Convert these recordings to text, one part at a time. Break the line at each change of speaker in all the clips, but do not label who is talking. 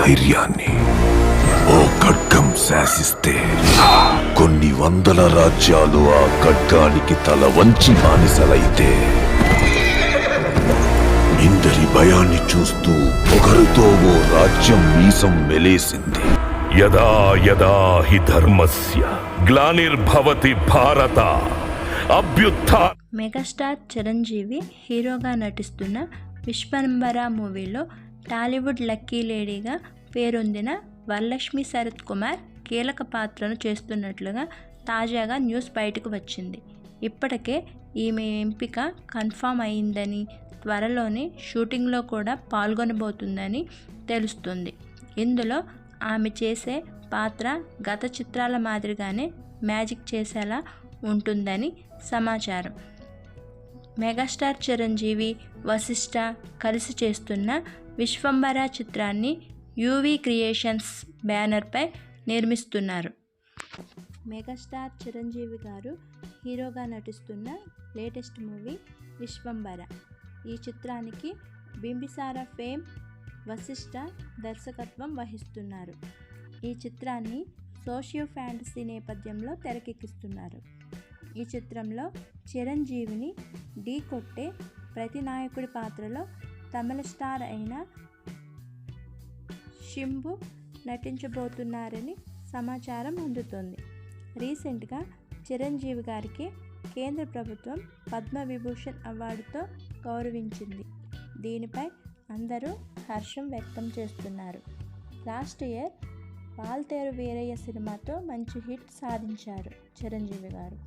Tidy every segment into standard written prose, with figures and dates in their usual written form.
ధైర్యాన్ని ఓ ఖడ్గం శాసిస్తే కొన్ని వందల రాజ్యాలు ఆ ఖడ్గానికి తల వంచి బానిసలైతే ఇందరి భయాన్ని చూస్తూ ఒకరితో ఓ రాజ్యం మీసం మెలేసింది.
యదా యదా హి ధర్మస్య గ్లానిర్భవతి భారత అభ్యుత్థా.
మెగాస్టార్ చిరంజీవి హీరోగా నటిస్తున్న విశ్వంబర మూవీలో టాలీవుడ్ లక్కీ లేడీగా పేరొందిన వరలక్ష్మి శరత్ కుమార్ కీలక పాత్రను చేస్తున్నట్లుగా తాజాగా న్యూస్ బయటకు వచ్చింది. ఇప్పటికే ఈమె ఎంపిక కన్ఫామ్ అయిందని, త్వరలోనే షూటింగ్లో కూడా పాల్గొనబోతుందని తెలుస్తుంది. ఇందులో ఆమె చేసే పాత్ర గత చిత్రాల మాదిరిగానే మ్యాజిక్ చేసేలా ఉంటుందని సమాచారం. మెగాస్టార్ చిరంజీవి, వశిష్ఠ కలిసి చేస్తున్న విశ్వంబర చిత్రాన్ని యూవీ క్రియేషన్స్ బ్యానర్పై నిర్మిస్తున్నారు. మెగాస్టార్ చిరంజీవి గారు హీరోగా నటిస్తున్న లేటెస్ట్ మూవీ విశ్వంబర. ఈ చిత్రానికి బింబిసార ఫేమ్ వశిష్ఠ దర్శకత్వం వహిస్తున్నారు. ఈ చిత్రాన్ని సోషియో ఫ్యాంటసీ నేపథ్యంలో తెరకెక్కిస్తున్నారు. ఈ చిత్రంలో చిరంజీవిని ఢీ కొట్టే ప్రతినాయకుడి పాత్రలో తమిళ స్టార్ అయిన శింబు నటించబోతున్నారని సమాచారం అందుతోంది. రీసెంట్గా చిరంజీవి గారికి కేంద్ర ప్రభుత్వం పద్మవిభూషణ్ అవార్డుతో గౌరవించింది. దీనిపై అందరూ హర్షం వ్యక్తం చేస్తున్నారు. లాస్ట్ ఇయర్ వాల్తేరు వీరయ్య సినిమాతో మంచి హిట్ సాధించారు చిరంజీవి గారు.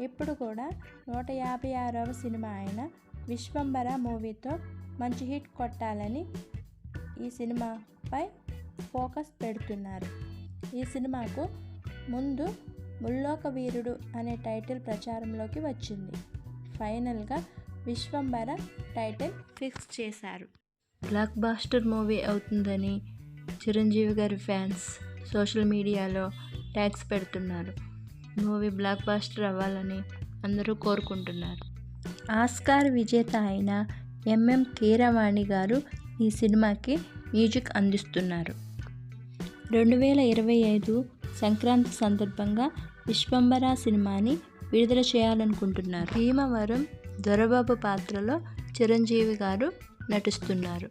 ఇప్పుడు కూడా 156వ సినిమా అయిన విశ్వంబర మూవీతో మంచి హిట్ కొట్టాలని ఈ సినిమాపై ఫోకస్ పెడుతున్నారు. ఈ సినిమాకు ముందు ముల్లోక వీరుడు అనే టైటిల్ ప్రచారంలోకి వచ్చింది. ఫైనల్గా విశ్వంబర టైటిల్ ఫిక్స్ చేశారు. బ్లాక్ బాస్టర్ మూవీ అవుతుందని చిరంజీవి గారి ఫ్యాన్స్ సోషల్ మీడియాలో ట్యాగ్స్ పెడుతున్నారు. మూవీ బ్లాక్ బాస్టర్ అవ్వాలని అందరూ కోరుకుంటున్నారు. ఆస్కార్ విజేత అయిన ఎంఎం కీరవాణి గారు ఈ సినిమాకి మ్యూజిక్ అందిస్తున్నారు. 2025 సంక్రాంతి సందర్భంగా విశ్వంబర సినిమాని విడుదల చేయాలనుకుంటున్నారు. భీమవరం దొరబాబు పాత్రలో చిరంజీవి గారు నటిస్తున్నారు.